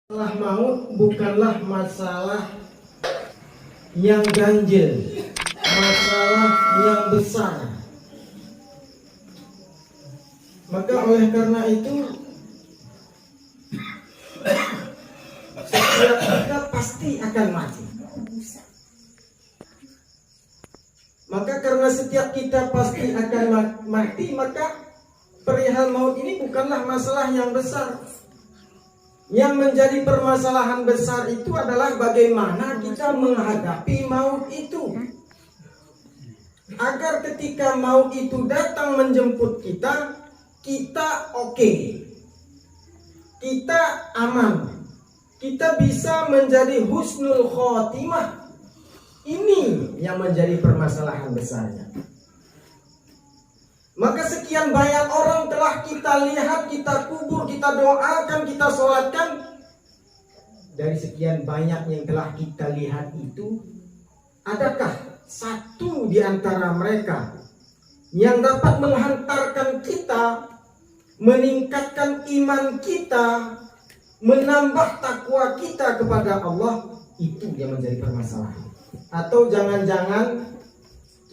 Masalah maut bukanlah masalah yang ganjil, masalah yang besar. Maka oleh karena itu setiap kita pasti akan mati. Maka karena setiap kita pasti akan mati, maka perihal maut ini bukanlah masalah yang besar. Yang menjadi permasalahan besar itu adalah bagaimana kita menghadapi maut itu, agar ketika maut itu datang menjemput kita, kita oke, kita aman, kita bisa menjadi husnul khotimah. Ini yang menjadi permasalahan besarnya. Maka sekian banyak orang telah kita lihat, kita kubur, kita doakan, kita sholatkan. Dari sekian banyak yang telah kita lihat itu, adakah satu di antara mereka yang dapat menghantarkan kita, meningkatkan iman kita, menambah takwa kita kepada Allah? Itu yang menjadi permasalahan. Atau jangan-jangan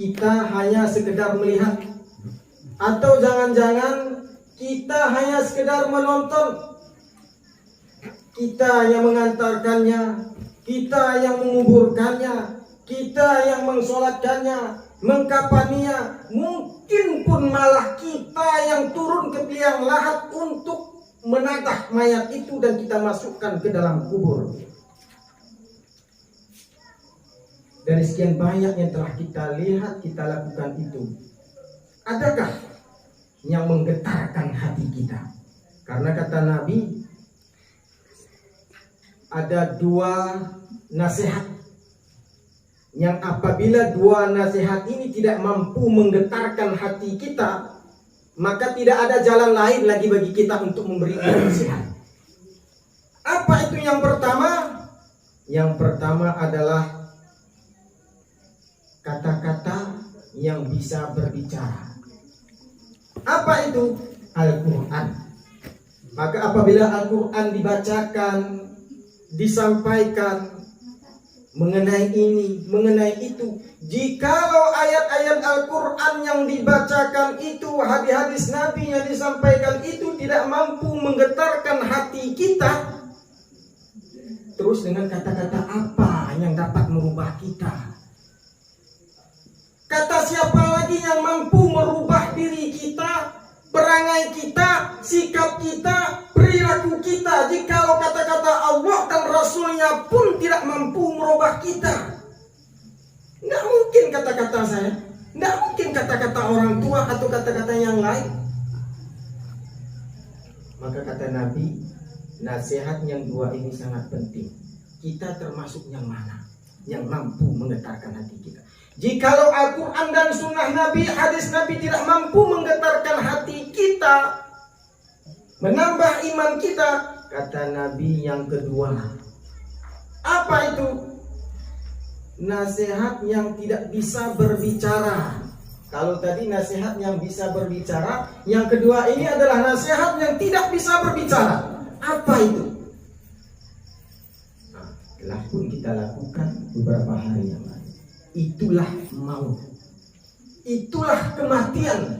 kita hanya sekedar melihat, atau jangan-jangan kita hanya sekedar menonton, kita yang mengantarkannya, kita yang menguburkannya, kita yang mensolatkannya, mengkafaninya, mungkin pun malah kita yang turun ke liang lahat untuk menatah mayat itu dan kita masukkan ke dalam kubur. Dari sekian banyak yang telah kita lihat, kita lakukan itu, adakah yang menggetarkan hati kita? Karena kata Nabi, ada dua nasihat yang apabila dua nasihat ini tidak mampu menggetarkan hati kita, maka tidak ada jalan lain lagi bagi kita untuk memberi nasihat. Apa itu yang pertama? Yang pertama adalah kata-kata yang bisa berbicara. Apa itu? Al-Quran. Maka apabila Al-Quran dibacakan, disampaikan mengenai ini, mengenai itu, jikalau ayat-ayat Al-Quran yang dibacakan itu, hadis-hadis Nabi yang disampaikan itu tidak mampu menggetarkan hati kita, terus dengan kata-kata apa yang dapat merubah kita? Kata siapa lagi yang mampu merubah diri kita, perangai kita, sikap kita, perilaku kita, jikalau kata-kata Allah dan Rasulnya pun tidak mampu merubah kita? Nggak mungkin kata-kata saya, nggak mungkin kata-kata orang tua atau kata-kata yang lain. Maka kata Nabi, nasihat yang dua ini sangat penting. Kita termasuk yang mana? Yang mampu menggetarkan hati kita. Jikalau Al-Quran dan Sunnah Nabi, hadis Nabi tidak mampu menggetarkan hati kita, menambah iman kita, kata Nabi yang kedua, apa itu? Nasihat yang tidak bisa berbicara. Kalau tadi nasihat yang bisa berbicara, yang kedua ini adalah nasihat yang tidak bisa berbicara. Apa itu? Nah, telah pun kita lakukan beberapa hari yang lalu. Itulah maut, itulah kematian.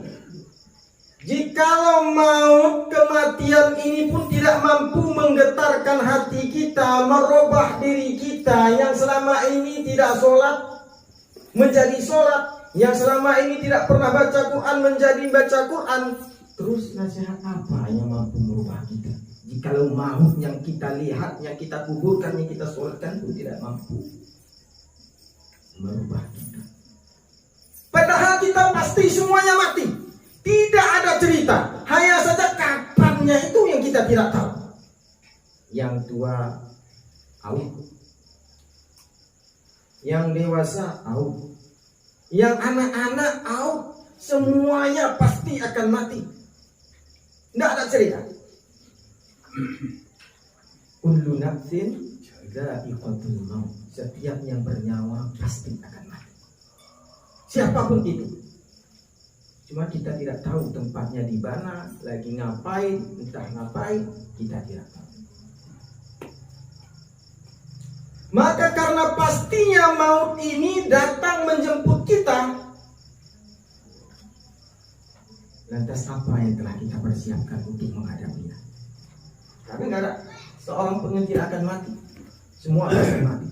Jikalau maut, kematian ini pun tidak mampu menggetarkan hati kita, merubah diri kita yang selama ini tidak sholat menjadi sholat, yang selama ini tidak pernah baca Quran menjadi baca Quran, terus nasihat apa yang mampu merubah kita? Jikalau maut yang kita lihat, yang kita kuburkan, yang kita sholatkan pun tidak mampu merubah kita. Padahal kita pasti semuanya mati. Tidak ada cerita, hanya saja kapannya itu yang kita tidak tahu. Yang tua out, yang dewasa out, yang anak-anak out, semuanya pasti akan mati. Tidak ada cerita. Kullu nafsin dha'iqatul maut. Setiap yang bernyawa pasti akan mati. Siapapun itu. Cuma kita tidak tahu tempatnya di mana, lagi ngapain, entah ngapain, kita tidak tahu. Maka karena pastinya maut ini datang menjemput kita, lantas apa yang telah kita persiapkan untuk menghadapinya? Karena nggak ada seorang pun yang tidak akan mati. Semua akan mati.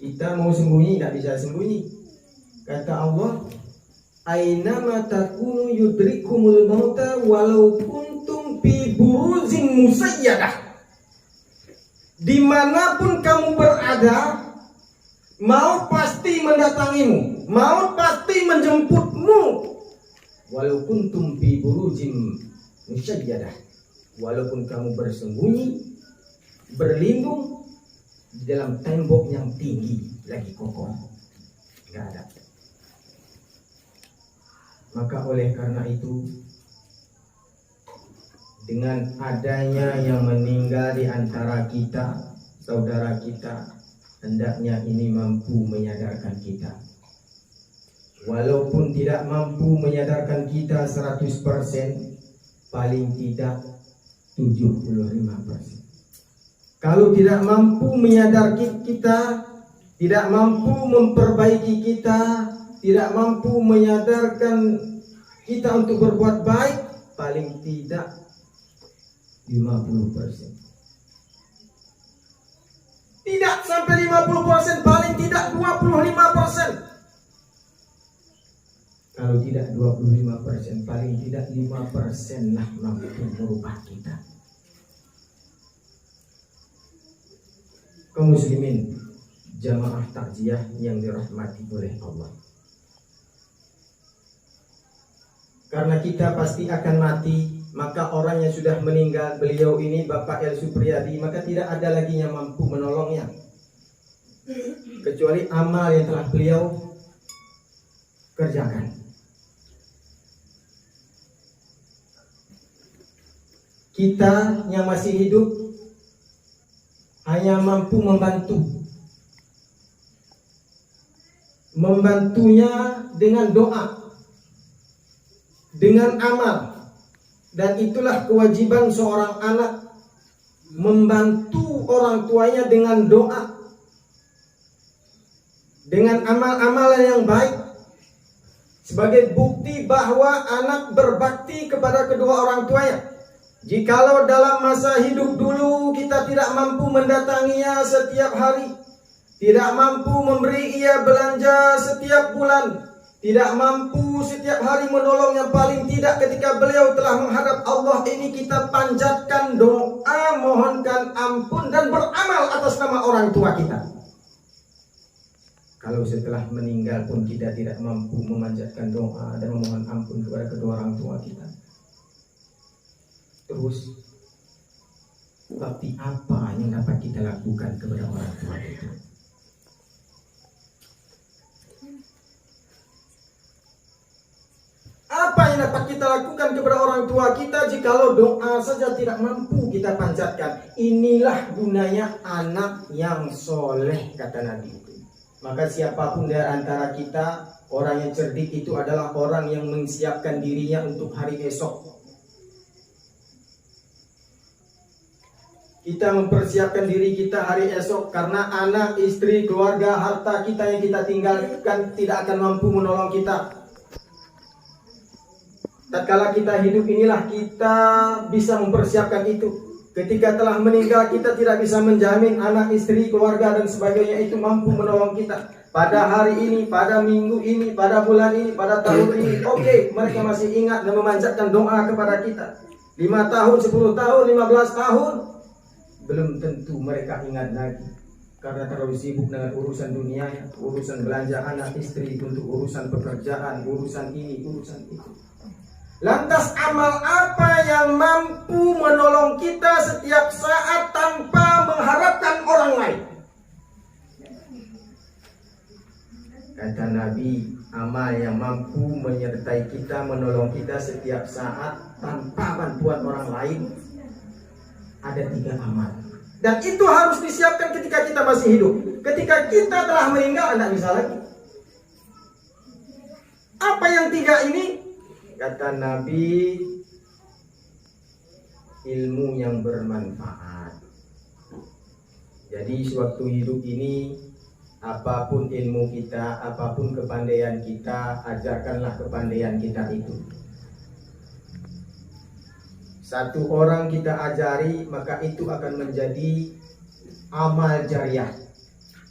Kita mau sembunyi nggak bisa sembunyi. Kata Allah, "Ainama takunu yudrikumul mauta walau kuntum fi buruzin musayyadah." Dimanapun kamu berada, maut pasti mendatangimu, maut pasti menjemputmu. Walau kuntum fi buruzin musayyadah, walaupun kamu bersembunyi, berlindung di dalam tembok yang tinggi lagi kokoh, nggak ada. Maka oleh karena itu, dengan adanya yang meninggal di antara kita, saudara kita, hendaknya ini mampu menyadarkan kita. Walaupun tidak mampu menyadarkan kita 100%, paling tidak 75%. Kalau tidak mampu menyadarkan kita, tidak mampu memperbaiki kita, tidak mampu menyadarkan kita untuk berbuat baik, paling tidak 50%. Tidak sampai 50%, paling tidak 25%. Kalau tidak 25%, paling tidak 5% lah mampu merubah kita. Kaum muslimin, jamaah takziah yang dirahmati oleh Allah. Karena kita pasti akan mati, maka orang yang sudah meninggal, beliau ini Bapak El Supriyadi, maka tidak ada lagi yang mampu menolongnya kecuali amal yang telah beliau kerjakan. Kita yang masih hidup hanya mampu membantunya dengan doa, dengan amal. Dan itulah kewajiban seorang anak, membantu orang tuanya dengan doa, dengan amal-amalan yang baik, sebagai bukti bahwa anak berbakti kepada kedua orang tuanya. Jikalau dalam masa hidup dulu kita tidak mampu mendatanginya setiap hari, tidak mampu memberi ia belanja setiap bulan, tidak mampu setiap hari menolong, yang paling tidak ketika beliau telah menghadap Allah ini kita panjatkan doa, mohonkan ampun dan beramal atas nama orang tua kita. Kalau setelah meninggal pun kita tidak mampu memanjatkan doa dan memohon ampun kepada kedua orang tua kita, terus bakti apa yang dapat kita lakukan kepada orang tua itu? Apa yang dapat kita lakukan kepada orang tua kita jikalau doa saja tidak mampu kita panjatkan? Inilah gunanya anak yang soleh, kata Nabi itu. Maka siapapun dari antara kita, orang yang cerdik itu adalah orang yang menyiapkan dirinya untuk hari esok. Kita mempersiapkan diri kita hari esok, karena anak, istri, keluarga, harta kita yang kita tinggalkan tidak akan mampu menolong kita. Tatkala kita hidup inilah kita bisa mempersiapkan itu. Ketika telah meninggal kita tidak bisa menjamin anak, istri, keluarga dan sebagainya itu mampu menolong kita. Pada hari ini, pada minggu ini, pada bulan ini, pada tahun ini, oke, mereka masih ingat dan memanjatkan doa kepada kita. 5 tahun, 10 tahun, 15 tahun, belum tentu mereka ingat lagi, karena terlalu sibuk dengan urusan dunia, urusan belanja anak istri, untuk urusan pekerjaan, urusan ini, urusan itu. Lantas amal apa yang mampu menolong kita setiap saat tanpa mengharapkan orang lain? Kata Nabi, amal yang mampu menyertai kita, menolong kita setiap saat tanpa bantuan orang lain, ada 3 amal. Dan itu harus disiapkan ketika kita masih hidup. Ketika kita telah meninggal, tidak bisa lagi. Apa yang 3 ini? Kata Nabi, ilmu yang bermanfaat. Jadi sewaktu hidup ini, apapun ilmu kita, apapun kepandaian kita, ajarkanlah kepandaian kita itu. Satu orang kita ajari, maka itu akan menjadi amal jariah.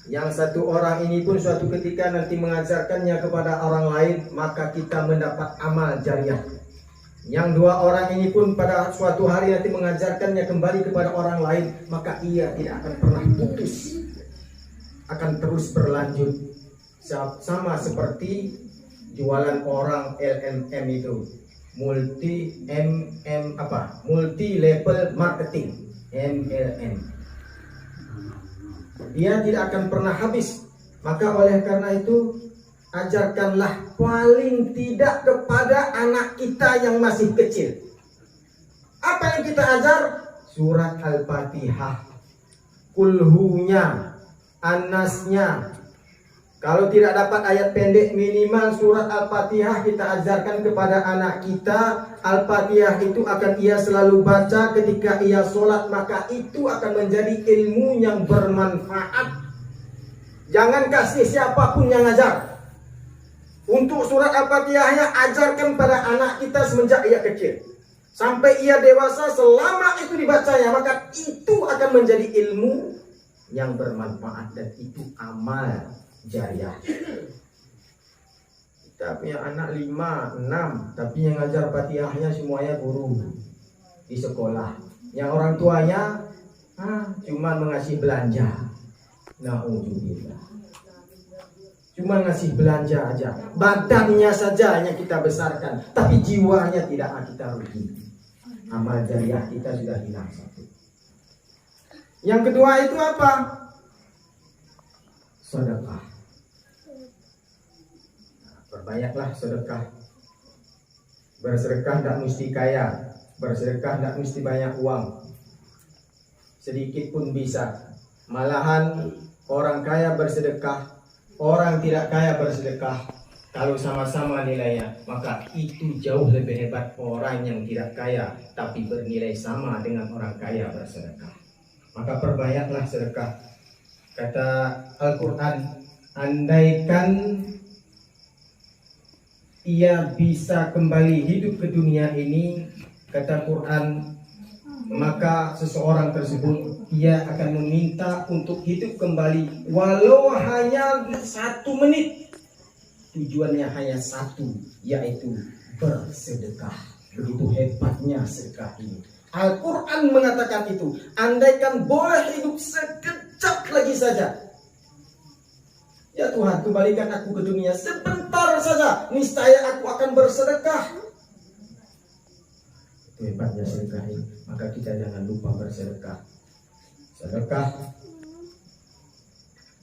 Yang satu orang ini pun suatu ketika nanti mengajarkannya kepada orang lain, maka kita mendapat amal jariah. Yang dua orang ini pun pada suatu hari nanti mengajarkannya kembali kepada orang lain, maka ia tidak akan pernah putus, akan terus berlanjut. Sama seperti jualan orang LMM itu, multi level marketing, MLM. Dia tidak akan pernah habis. Maka oleh karena itu, ajarkanlah paling tidak kepada anak kita yang masih kecil. Apa yang kita ajar? Surat Al-Fatihah, kulhunya, anasnya. Kalau tidak dapat ayat pendek, minimal surat Al-Fatihah kita ajarkan kepada anak kita. Al-Fatihah itu akan ia selalu baca ketika ia sholat, maka itu akan menjadi ilmu yang bermanfaat. Jangan kasih siapapun yang ajar. Untuk surat Al-Fatihahnya ajarkan pada anak kita semenjak ia kecil sampai ia dewasa. Selama itu dibacanya, maka itu akan menjadi ilmu yang bermanfaat dan itu amal jariah. Kita punya anak 5, 6, tapi yang ngajar Fatihahnya semuanya guru di sekolah. Yang orang tuanya cuma mengasih belanja. Na'udzubillah. Cuma ngasih belanja aja. Badannya saja yang kita besarkan, tapi jiwanya tidak kita rugi. Amal jariah kita sudah hilang satu. Yang kedua itu apa? Sedekah. Perbanyaklah sedekah. Bersedekah tidak mesti kaya, bersedekah tidak mesti banyak uang. Sedikit pun bisa. Malahan orang kaya bersedekah, orang tidak kaya bersedekah. Kalau sama-sama nilainya, maka itu jauh lebih hebat orang yang tidak kaya tapi bernilai sama dengan orang kaya bersedekah. Maka perbanyaklah sedekah. Kata Al-Quran, andaikan ia bisa kembali hidup ke dunia ini, kata Quran, maka seseorang tersebut ia akan meminta untuk hidup kembali walau hanya 1 menit. Tujuannya hanya satu, yaitu bersedekah. Begitu hebatnya sedekah ini. Al-Quran mengatakan itu, andaikan boleh hidup sekejap lagi saja, ya Tuhan, kembalikan aku ke dunia sebentar saja, niscaya aku akan bersedekah. Itu hebatnya sedekah ini. Maka kita jangan lupa bersedekah. Sedekah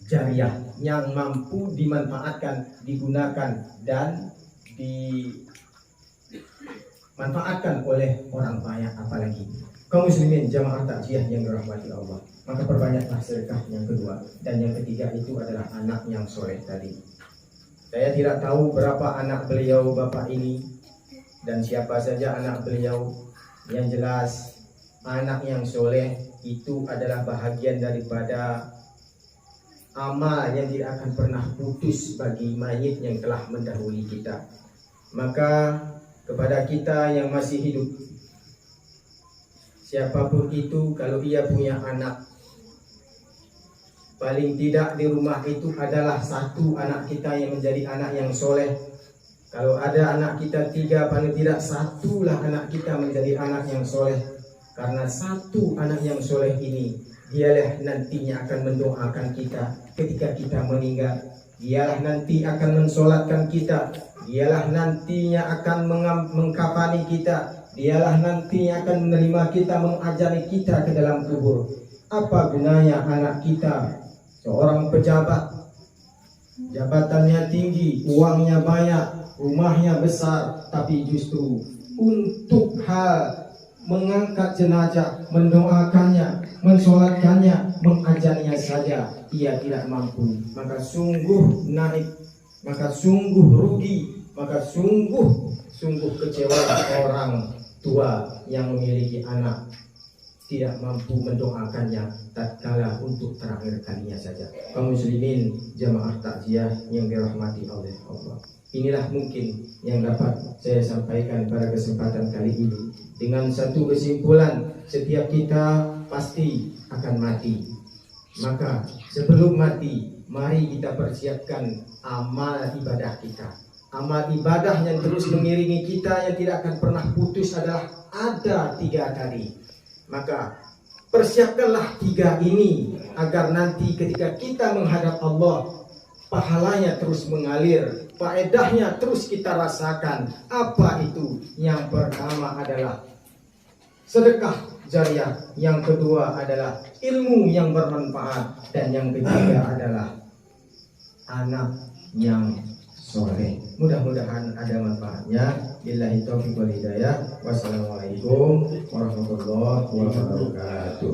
jariah yang mampu dimanfaatkan, digunakan dan dimanfaatkan oleh orang banyak, apalagi kaum muslimin jamaah takziah yang dirahmati Allah. Maka perbanyaklah sedekah yang kedua. Dan yang ketiga itu adalah anak yang soleh tadi. Saya tidak tahu berapa anak beliau bapak ini dan siapa saja anak beliau. Yang jelas anak yang soleh itu adalah bahagian daripada amal yang tidak akan pernah putus bagi mayit yang telah mendahului kita. Maka kepada kita yang masih hidup, siapapun itu, kalau ia punya anak, paling tidak di rumah itu adalah 1 anak kita yang menjadi anak yang soleh. Kalau ada anak kita 3, paling tidak 1 lah anak kita menjadi anak yang soleh. Karena 1 anak yang soleh ini, dialah nantinya akan mendoakan kita ketika kita meninggal. Dialah nanti akan mensolatkan kita. Dialah nantinya akan mengkafani kita. Dialah nantinya akan menerima kita, mengajari kita ke dalam kubur. Apa gunanya anak kita seorang pejabat, jabatannya tinggi, uangnya banyak, rumahnya besar, tapi justru untuk hal mengangkat jenazah, mendoakannya, mensolatkannya, mengajarinya saja ia tidak mampu. Maka sungguh naik, maka sungguh rugi, maka sungguh kecewa orang tua yang memiliki anak tidak mampu mendoakannya tatkala untuk terakhir kalinya saja. Kaum muslimin jamaah takziah yang dirahmati oleh Allah, inilah mungkin yang dapat saya sampaikan pada kesempatan kali ini. Dengan satu kesimpulan, setiap kita pasti akan mati. Maka sebelum mati, mari kita persiapkan amal ibadah kita. Amal ibadah yang terus mengiringi kita, yang tidak akan pernah putus adalah ada 3 kali. Maka persiapkanlah 3 ini agar nanti ketika kita menghadap Allah, pahalanya terus mengalir, faedahnya terus kita rasakan. Apa itu? Yang pertama adalah sedekah jariah, yang kedua adalah ilmu yang bermanfaat, dan yang ketiga adalah anak yang soleh. Mudah-mudahan ada manfaatnya. Billahi taufiq wal hidayah. Wassalamualaikum warahmatullahi wabarakatuh.